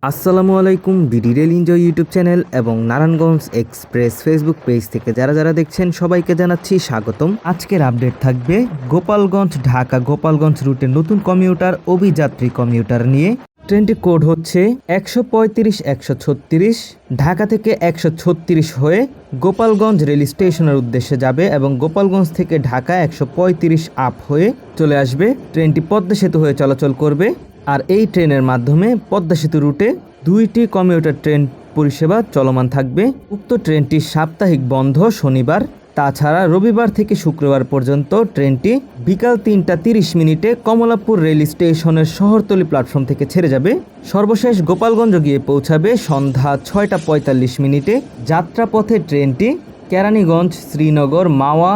আসসালামু আলাইকুম। BD rail enjoy YouTube channel এবং নারায়ণগঞ্জ এক্সপ্রেস ফেসবুক পেজ থেকে যারা দেখছেন সবাইকে জানাচ্ছি স্বাগতম। আজকের আপডেট থাকবে গোপালগঞ্জ ঢাকা গোপালগঞ্জ রুটে নতুন কমিউটার অভিযাত্রী কমিউটার নিয়ে। ট্রেনটির কোড হচ্ছে 135-136, ঢাকা থেকে 136 হয়ে গোপালগঞ্জ রেল স্টেশনের উদ্দেশ্যে যাবে এবং গোপালগঞ্জ থেকে ঢাকা 135 আপ হয়ে চলে আসবে। ট্রেনটি পদ্মা সেতু হয়ে চলাচল করবে। আর এই ট্রেনের মাধ্যমে পদ্মা সেতু রুটে 2টি কমিউটার ট্রেন পরিষেবা চলমান থাকবে। উক্ত ট্রেনটি সাপ্তাহিক বন্ধ শনিবার, তাছাড়া রবিবার থেকে শুক্রবার পর্যন্ত ট্রেনটি বিকাল 3টা 30 কমলাপুর রেল স্টেশনের শহরতলি প্ল্যাটফর্ম থেকে ছেড়ে যাবে। সর্বশেষ গোপালগঞ্জ গিয়ে পৌঁছাবে সন্ধ্যা 6টা 45। যাত্রাপথে ট্রেনটি কেরানীগঞ্জ, শ্রীনগর, মাওয়া,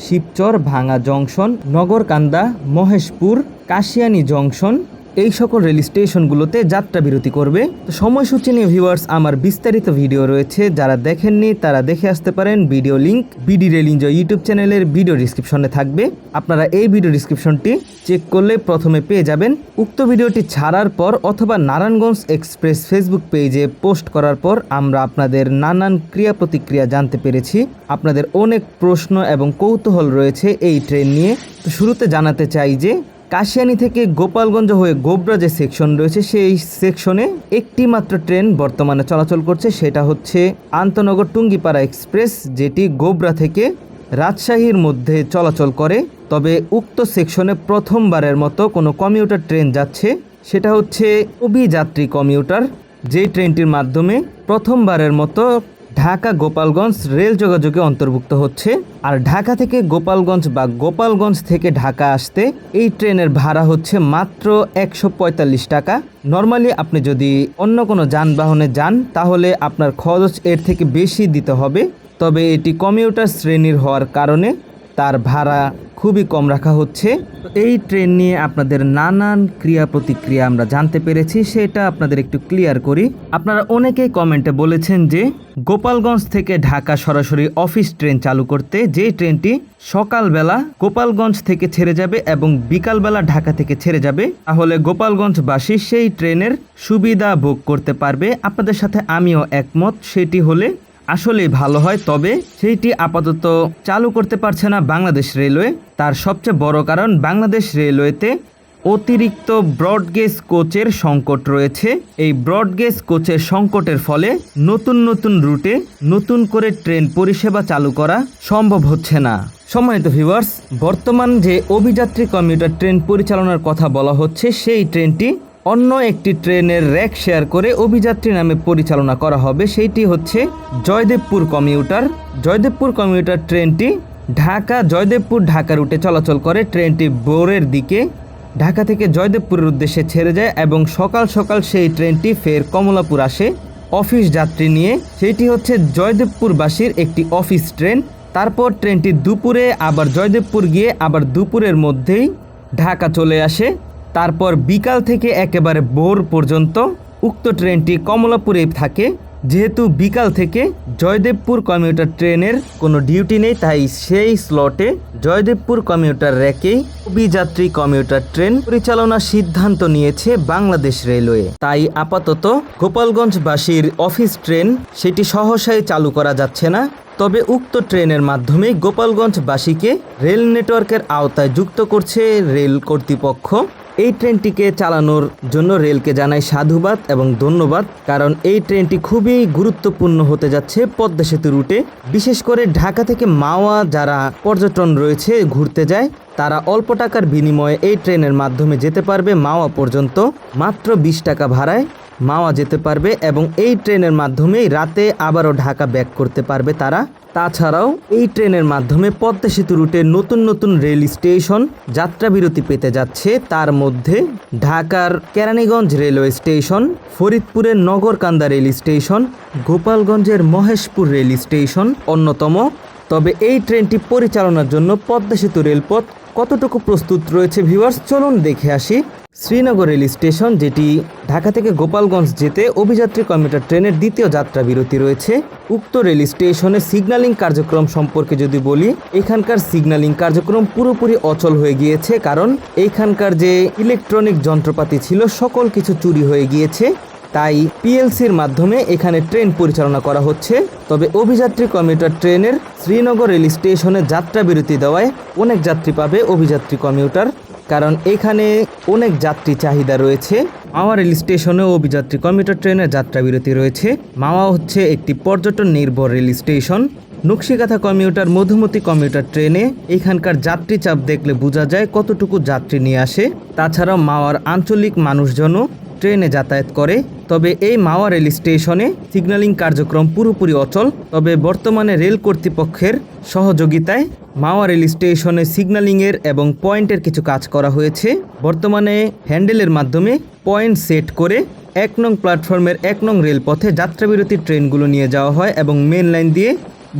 শিবচর, ভাঙ্গা জংশন, নগরকান্দা, মহেশপুর, কাশিয়ানী জংশন এই সকল রেল স্টেশনগুলোতে যাত্রা বিরতি করবে। তো সময়সূচি নিয়ে ভিউয়ার্স আমার বিস্তারিত ভিডিও রয়েছে, যারা দেখেননি তারা দেখে আসতে পারেন। Video link BD rail enjoy YouTube চ্যানেলের ভিডিও ডিসক্রিপশনে থাকবে। আপনারা এই ভিডিও ডিসক্রিপশনটি চেক করলে প্রথমে পেয়ে যাবেন। উক্ত ভিডিওটি ছাড়ার পর অথবা নারায়ণগঞ্জ এক্সপ্রেস ফেসবুক পেজে পোস্ট করার পর আমরা আপনাদের নানান ক্রিয়া প্রতিক্রিয়া জানতে পেরেছি। আপনাদের অনেক প্রশ্ন এবং কৌতূহল রয়েছে এই ট্রেন নিয়ে। তো শুরুতে জানাতে চাই যে কাশিয়ানী থেকে গোপালগঞ্জ হয়ে গোবরা যে সেকশন রয়েছে সেই সেকশনে একটি মাত্র ট্রেন বর্তমানে চলাচল করছে, সেটা হচ্ছে আন্তনগর টুঙ্গিপাড়া এক্সপ্রেস, যেটি গোবরা থেকে রাজশাহীর মধ্যে চলাচল করে। তবে উক্ত সেকশনে প্রথমবারের মতো কোনো কমিউটার ট্রেন যাচ্ছে, সেটা হচ্ছে অভিযাত্রী কমিউটার, যেই ট্রেনটির মাধ্যমে প্রথমবারের মতো ঢাকা গোপালগঞ্জ রেল যোগাযোগে অন্তর্ভুক্ত হচ্ছে। আর ঢাকা থেকে গোপালগঞ্জ বা গোপালগঞ্জ থেকে ঢাকা আসতে এই ট্রেনের ভাড়া হচ্ছে মাত্র 145 টাকা। নর্মালি আপনি যদি অন্য কোনো যানবাহনে যান তাহলে আপনার খরচ এর থেকে বেশি দিতে হবে, তবে এটি কমিউটার শ্রেণীর হওয়ার কারণে তার ভাড়া খুবই কম রাখা হচ্ছে। এই ট্রেন নিয়ে আপনাদের নানান ক্রিয়া প্রতিক্রিয়া আমরা জানতে পেরেছি, সেটা আপনাদের একটু ক্লিয়ার করি। আপনারা অনেকেই কমেন্টে বলেছেন যে গোপালগঞ্জ থেকে ঢাকা সরাসরি অফিস ট্রেন চালু করতে, যে ট্রেনটি সকালবেলা গোপালগঞ্জ থেকে ছেড়ে যাবে এবং বিকালবেলা ঢাকা থেকে ছেড়ে যাবে, তাহলে গোপালগঞ্জবাসী সেই ট্রেনের সুবিধা ভোগ করতে পারবে। আপনাদের সাথে আমিও একমত, সেটি হলে আসলেই ভালো হয়। তবে সেইটি আপাতত চালু করতে পারছে না বাংলাদেশ রেলওয়ে। তার সবচেয়ে বড় কারণ বাংলাদেশ রেলওয়েতে অতিরিক্ত ব্রডগেজ কোচের সংকট রয়েছে। এই ব্রডগেজ কোচের সংকটের ফলে নতুন রুটে নতুন করে ট্রেন পরিষেবা চালু করা সম্ভব হচ্ছে না। সম্মানিত ভিউয়ার্স, বর্তমান যে অভিযাত্রী কমিউটার ট্রেন পরিচালনার কথা বলা হচ্ছে, সেই ট্রেনটি অন্য একটি ট্রেনের র্যাক শেয়ার করে অভিযাত্রী নামে পরিচালনা করা হবে। সেইটি হচ্ছে জয়দেবপুর কমিউটার। জয়দেবপুর কমিউটার ট্রেনটি জয়দেবপুর ঢাকা রুটে চলাচল করে। ট্রেনটি ভোরের দিকে ঢাকা থেকে জয়দেবপুরের উদ্দেশ্যে ছেড়ে যায় এবং সকাল সকাল সেই ট্রেনটি ফের কমলাপুর আসে অফিস যাত্রী নিয়ে। সেইটি হচ্ছে জয়দেবপুরবাসীর একটি অফিস ট্রেন। তারপর ট্রেনটি দুপুরে আবার জয়দেবপুর গিয়ে আবার দুপুরের মধ্যেই ঢাকা চলে আসে। তারপর বিকাল থেকে একেবারে ভোর পর্যন্ত উক্ত ট্রেনটি কমলাপুরে থাকে। যেহেতু বিকাল থেকে জয়দেবপুর কমিউটার ট্রেনের কোনো ডিউটি নেই, তাই সেই স্লটে জয়দেবপুর কমিউটার র্যাকেই অভিযাত্রী কমিউটার ট্রেন পরিচালনার সিদ্ধান্ত নিয়েছে বাংলাদেশ রেলওয়ে। তাই আপাতত গোপালগঞ্জবাসীর অফিস ট্রেন সেটি সহসাই চালু করা যাচ্ছে না। তবে উক্ত ট্রেনের মাধ্যমে গোপালগঞ্জবাসীকে রেল নেটওয়ার্কের আওতায় যুক্ত করছে রেল কর্তৃপক্ষ। এই ট্রেনটিকে চালানোর জন্য রেলকে জানাই সাধুবাদ এবং ধন্যবাদ, কারণ এই ট্রেনটি খুবই গুরুত্বপূর্ণ হতে যাচ্ছে পদ্মা সেতু রুটে। বিশেষ করে ঢাকা থেকে মাওয়া যারা পর্যটন রয়েছে ঘুরতে যায়, তারা অল্প টাকার বিনিময়ে এই ট্রেনের মাধ্যমে যেতে পারবে মাওয়া পর্যন্ত। মাত্র 20 টাকা ভাড়ায় মাওয়া যেতে পারবে এবং এই ট্রেনের মাধ্যমেই রাতে আবারও ঢাকা ব্যাক করতে পারবে তারা। তাছাড়াও এই ট্রেনের মাধ্যমে পদ্মা সেতু রুটে নতুন রেল স্টেশন যাত্রা বিরতি পেতে যাচ্ছে। তার মধ্যে ঢাকার কেরানীগঞ্জ রেলওয়ে স্টেশন, ফরিদপুরের নগরকান্দা রেল স্টেশন, গোপালগঞ্জের মহেশপুর রেল স্টেশন অন্যতম। তবে এই ট্রেনটি পরিচালনার জন্য পদ্মা সেতু রেলপথ কতটুকু প্রস্তুত রয়েছে ভিউয়ার্স, চলুন দেখে আসি। শ্রীনগর রেল স্টেশন, যেটি ঢাকা থেকে গোপালগঞ্জ যেতে অভিযাত্রী কমিউটার ট্রেনের দ্বিতীয় যাত্রা বিরতি রয়েছে। উক্ত রেল স্টেশনে সিগন্যালিং কার্যক্রম সম্পর্কে যদি বলি, এখানকার সিগন্যালিং কার্যক্রম পুরোপুরি অচল হয়ে গিয়েছে, কারণ এইখানকার যে ইলেকট্রনিক যন্ত্রপাতি ছিল সকল কিছু চুরি হয়ে গিয়েছে। তাই পিএলসির মাধ্যমে এখানে ট্রেন পরিচালনা করা হচ্ছে। তবে অভিযাত্রী কমিউটার ট্রেনের শ্রীনগর রেল স্টেশনে যাত্রা বিরতি দেওয়ায় অনেক যাত্রী পাবে অভিযাত্রী কমিউটার, কারণ এখানে অনেক যাত্রী চাহিদা রয়েছে। মাওয়া রেল স্টেশনেও অভিযাত্রী কমিউটার ট্রেনের যাত্রা বিরতি রয়েছে। মাওয়া হচ্ছে একটি পর্যটন নির্ভর rail station. Nakshikatha commuter, Madhumati commuter ট্রেনে এখানকার যাত্রী চাপ দেখলে বোঝা যায় কতটুকু যাত্রী নিয়ে আসে। তাছাড়াও মাওয়ার আঞ্চলিক মানুষজনও ট্রেনে যাতায়াত করে। তবে এই মাওয়া রেল স্টেশনে সিগন্যালিং কার্যক্রম পুরোপুরি অচল। তবে বর্তমানে রেল কর্তৃপক্ষের সহযোগিতায় মাওয়া রেল স্টেশনে সিগন্যালিংয়ের এবং পয়েন্টের কিছু কাজ করা হয়েছে। বর্তমানে হ্যান্ডেলের মাধ্যমে পয়েন্ট সেট করে 1 নং প্ল্যাটফর্মের 1 নং রেলপথে যাত্রাবিরতির ট্রেনগুলো নিয়ে যাওয়া হয় এবং মেন লাইন দিয়ে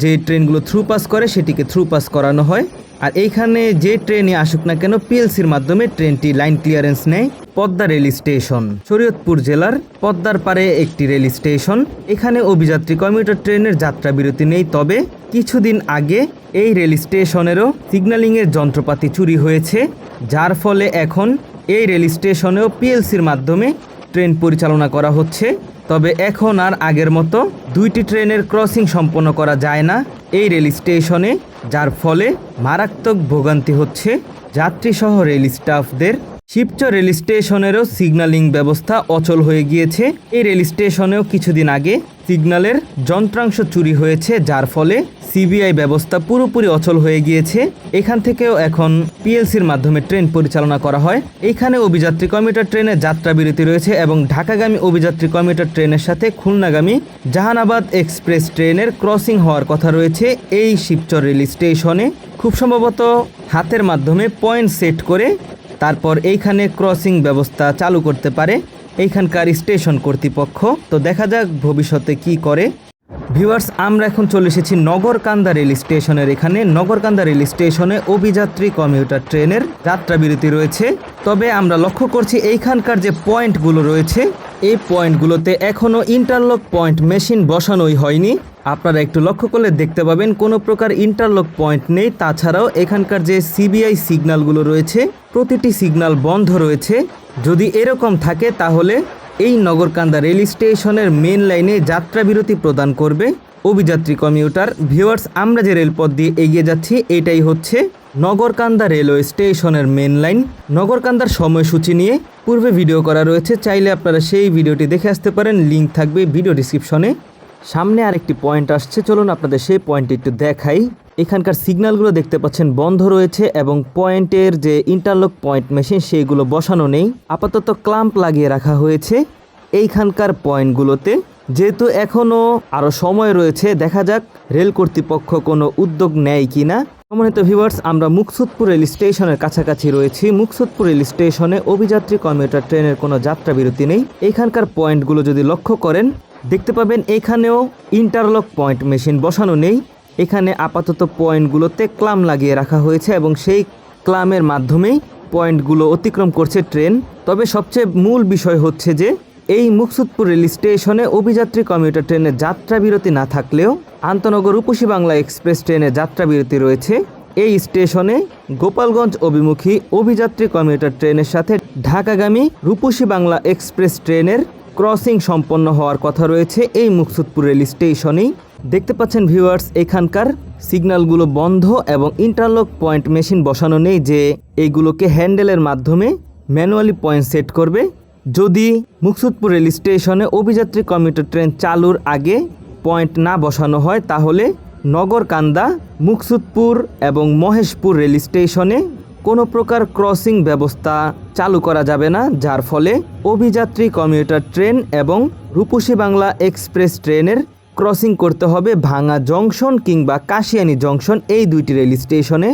যে ট্রেনগুলো থ্রু পাস করে সেটিকে থ্রু পাস করানো হয়। আর এইখানে যে ট্রেনই আসুক না কেন পিএলসির মাধ্যমে ট্রেনটি লাইন ক্লিয়ারেন্স নেয়। পদ্মা রেল স্টেশন শরীয়তপুর জেলার পদ্মার পারে একটি রেল স্টেশন। এখানে অভিযাত্রী কমিউটার ট্রেনের যাত্রা বিরতি নেই। তবে কিছুদিন আগে এই রেল স্টেশনেরও সিগন্যালিংয়ের যন্ত্রপাতি চুরি হয়েছে, যার ফলে এখন এই রেল স্টেশনেও পিএলসির মাধ্যমে ট্রেন পরিচালনা করা হচ্ছে। তবে এখন আর আগের মতো 2টি ট্রেনের ক্রসিং সম্পন্ন করা যায় না এই রেল স্টেশনে, যার ফলে মারাত্মক ভোগান্তি হচ্ছে যাত্রীসহ রেল স্টাফদের। শিবচর রেল স্টেশনেরও সিগন্যালিং ব্যবস্থা অচল হয়ে গিয়েছে। এই রেল স্টেশনেও কিছুদিন আগে সিগন্যালের যন্ত্রাংশ চুরি হয়েছে, যার ফলে সিবিআই ব্যবস্থা পুরোপুরি অচল হয়ে গিয়েছে। এখান থেকেও এখন পিএলসির মাধ্যমে ট্রেন পরিচালনা করা হয়। এইখানে অভিযাত্রী কমিউটার ট্রেনের যাত্রা বিরতি রয়েছে এবং ঢাকাগামী অভিযাত্রী কমিউটার ট্রেনের সাথে খুলনাগামী জাহানাবাদ এক্সপ্রেস ট্রেনের ক্রসিং হওয়ার কথা রয়েছে এই শিবচর রেল স্টেশনে। খুব সম্ভবত হাতের মাধ্যমে পয়েন্ট সেট করে তারপর এইখানে ক্রসিং ব্যবস্থা চালু করতে পারে এইখানকার স্টেশন কর্তৃপক্ষ। তো দেখা যাক ভবিষ্যতে কি করে। ভিউয়ার্স, আমরা এখন চলে এসেছি নগরকান্দা রেল স্টেশনের এখানে। নগরকান্দা রেল স্টেশনে অভিযাত্রী কমিউটার ট্রেনের যাত্রা বিরতি রয়েছে। তবে আমরা লক্ষ্য করছি এইখানকার যে পয়েন্টগুলো রয়েছে এই পয়েন্টগুলোতে এখনও ইন্টারলক পয়েন্ট মেশিন বসানোই হয়নি। আপনারা একটু লক্ষ্য করলে দেখতে পাবেন কোনো প্রকার ইন্টারলক পয়েন্ট নেই। তাছাড়াও এখানকার যে সিবিআই সিগন্যালগুলো রয়েছে প্রতিটি সিগন্যাল বন্ধ রয়েছে। যদি এরকম থাকে তাহলে এই নগরকান্দা রেল স্টেশনের মেন লাইনে যাত্রা বিরতি প্রদান করবে অভিযাত্রী কমিউটার। ভিউয়ার্স, আমরা যে রেলপথ দিয়ে এগিয়ে যাচ্ছি এটাই হচ্ছে নগরকান্দা রেলওয়ে স্টেশনের মেন লাইন। নগরকান্দার সময়সূচি নিয়ে পূর্বে ভিডিও করা রয়েছে, চাইলে আপনারা সেই ভিডিওটি দেখে আসতে পারেন, লিঙ্ক থাকবে ভিডিও ডিসক্রিপশনে। সামনে আরেকটি পয়েন্ট আসছে, চলুন আপনাদের সেই পয়েন্টটি একটু দেখাই। এখানকার সিগন্যালগুলো দেখতে পাচ্ছেন বন্ধ রয়েছে এবং পয়েন্টের যে ইন্টারলক পয়েন্ট মেশিন সেইগুলো বসানো নেই, আপাতত ক্লাম্প লাগিয়ে রাখা হয়েছে এইখানকার পয়েন্টগুলোতে। যেহেতু এখনও আরও সময় রয়েছে, দেখা যাক রেল কর্তৃপক্ষ কোনো উদ্যোগ নেয় কিনা। সম্মানিত ভিউয়ার্স, আমরা মুকসুদপুর রেল স্টেশনের কাছাকাছি রয়েছি। মুকসুদপুর রেল স্টেশনে অভিযাত্রী কমিউটার ট্রেনের কোনো যাত্রা বিরতি নেই। এইখানকার পয়েন্টগুলো যদি লক্ষ্য করেন দেখতে পাবেন এখানেও ইন্টারলক পয়েন্ট মেশিন বসানো নেই। এখানে আপাতত পয়েন্টগুলোতে ক্লাম লাগিয়ে রাখা হয়েছে এবং সেই ক্লামের মাধ্যমেই পয়েন্টগুলো অতিক্রম করছে ট্রেন। তবে সবচেয়ে মূল বিষয় হচ্ছে যে এই মুকসুদপুর রেল স্টেশনে অভিযাত্রী কমিউটার ট্রেনের যাত্রা বিরতি না থাকলেও আন্তনগর রূপসী বাংলা এক্সপ্রেস ট্রেনের যাত্রা বিরতি রয়েছে। এই স্টেশনে গোপালগঞ্জ অভিমুখী অভিযাত্রী কমিউটার ট্রেনের সাথে ঢাকাগামী রূপসী বাংলা এক্সপ্রেস ট্রেনের ক্রসিং সম্পন্ন হওয়ার কথা রয়েছে এই মুকসুদপুর রেল স্টেশনেই। দেখতে পাচ্ছেন ভিউয়ার্স, এখানকার সিগন্যালগুলো বন্ধ এবং ইন্টারলক পয়েন্ট মেশিন বসানো নেই যে এইগুলোকে হ্যান্ডেলের মাধ্যমে ম্যানুয়ালি পয়েন্ট সেট করবে। যদি মুকসুদপুর রেল স্টেশনে অভিযাত্রী কমিউটার ট্রেন চালুর আগে পয়েন্ট না বসানো হয় তাহলে নগরকান্দা, মুকসুদপুর এবং মহেশপুর রেল স্টেশনে কোনো প্রকার ক্রসিং ব্যবস্থা চালু করা যাবে না, যার ফলে অভিযাত্রী কমিউটার ট্রেন এবং রূপসী বাংলা এক্সপ্রেস ট্রেনের ক্রসিং করতে হবে ভাঙা জংশন কিংবা কাশিয়ানী জংশন, এই দুইটি রেল স্টেশনে।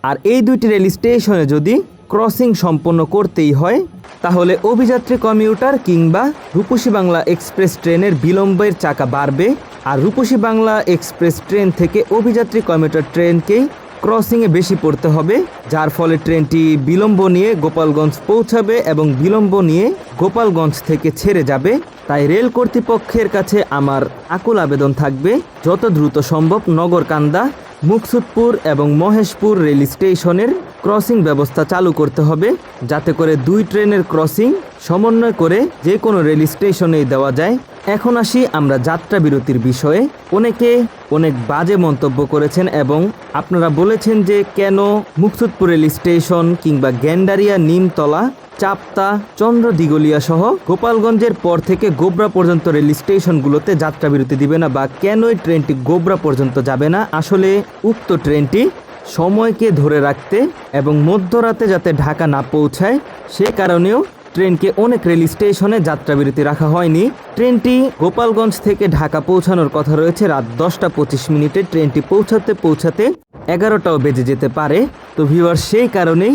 আর এই দুইটি রেল স্টেশনে যদি ক্রসিং সম্পন্ন করতেই হয় তাহলে অভিযাত্রী কমিউটার কিংবা রূপসী বাংলা এক্সপ্রেস ট্রেনের বিলম্বের চাকা বাড়বে। আর রূপসী বাংলা এক্সপ্রেস ট্রেন থেকে অভিযাত্রী কমিউটার ট্রেনকেই ক্রসিংয়ে বেশি পড়তে হবে, যার ফলে ট্রেনটি বিলম্ব নিয়ে গোপালগঞ্জ পৌঁছাবে এবং বিলম্ব নিয়ে গোপালগঞ্জ থেকে ছেড়ে যাবে। তাই রেল কর্তৃপক্ষের কাছে আমার আকুল আবেদন থাকবে যত দ্রুত সম্ভব নগরকান্দা, মুকসুদপুর এবং মহেশপুর রেল স্টেশনের ক্রসিং ব্যবস্থা চালু করতে হবে, যাতে করে দুই ট্রেনের ক্রসিং সমন্বয় করে যে কোনো রেল স্টেশনেই দেওয়া যায়। এখন আসি আমরা যাত্রা বিরতির বিষয়ে। অনেকে অনেক বাজে মন্তব্য করেছেন এবং আপনারা বলেছেন যে কেন মুকসুদপুর রেল স্টেশন কিংবা গ্যান্ডারিয়া, নিমতলা, চাপতা, চন্দ্রদিগলিয়া সহ গোপালগঞ্জের পর থেকে গোবরা পর্যন্ত রেল স্টেশনগুলোতে যাত্রা বিরতি দিবে না, বা কেন এই ট্রেনটি গোবরা পর্যন্ত যাবে না। আসলে উক্ত ট্রেনটি সময়কে ধরে রাখতে এবং মধ্যরাতে যাতে ঢাকা না পৌঁছায় সে কারণেও ট্রেনকে অনেক রেল স্টেশনে যাত্রাবিরতি রাখা হয়নি। ট্রেনটি গোপালগঞ্জ থেকে ঢাকা পৌঁছানোর কথা রয়েছে রাত 10টা 25 মিনিটে। ট্রেনটি পৌঁছাতে 11টাও বেজে যেতে পারে। তো ভিউয়ার, সেই কারণেই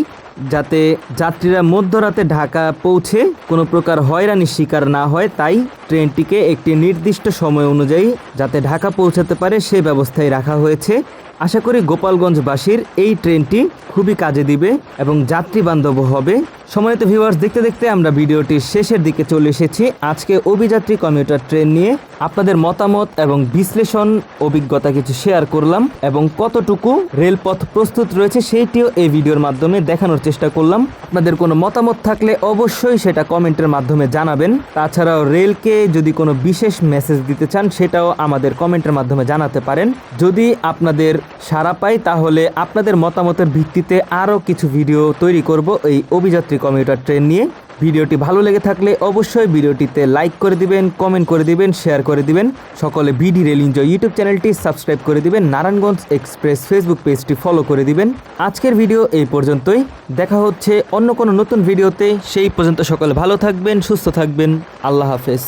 যাতে যাত্রীরা মধ্যরাতে ঢাকা পৌঁছে কোনো প্রকার হয়রানির শিকার না হয়, তাই ট্রেনটিকে একটি নির্দিষ্ট সময় অনুযায়ী যাতে ঢাকা পৌঁছাতে পারে সে ব্যবস্থায় রাখা হয়েছে। আশা করি গোপালগঞ্জবাসীর এই ট্রেনটি খুবই কাজে দিবে এবং যাত্রী বান্ধব হবে। সম্মানিত ভিউয়ার্স, দেখতে দেখতে আমরা ভিডিওটির শেষের দিকে চলে এসেছি। আজকে অভিযাত্রী কমিউটার ট্রেন নিয়ে আপনাদের মতামত এবং বিশ্লেষণ অভিজ্ঞতা কিছু শেয়ার করলাম এবং কতটুকু রেলপথ প্রস্তুত রয়েছে সেইটিও এই ভিডিওর মাধ্যমে দেখানোর চেষ্টা করলাম। আপনাদের কোনো মতামত থাকলে অবশ্যই সেটা কমেন্টের মাধ্যমে জানাবেন। তাছাড়াও রেলকে যদি কোনো বিশেষ মেসেজ দিতে চান সেটাও আমাদের কমেন্টের মাধ্যমে জানাতে পারেন। যদি আপনাদের সাড়া পাই তাহলে আপনাদের মতামতের ভিত্তিতে আরও কিছু ভিডিও তৈরি করব এই অভিযাত্রী কমিউটার ট্রেন নিয়ে। ভিডিওটি ভালো লেগে থাকলে অবশ্যই ভিডিওটিতে লাইক করে দিবেন, কমেন্ট করে দিবেন, শেয়ার করে দিবেন। সকলে বিডি রেল এনজয় ইউটিউব চ্যানেলটি সাবস্ক্রাইব করে দিবেন, নারায়ণগঞ্জ এক্সপ্রেস ফেসবুক পেজটি ফলো করে দিবেন। আজকের ভিডিও এই পর্যন্তই, দেখা হচ্ছে অন্য কোনো নতুন ভিডিওতে। সেই পর্যন্ত সকলে ভালো থাকবেন, সুস্থ থাকবেন। আল্লাহ হাফেজ।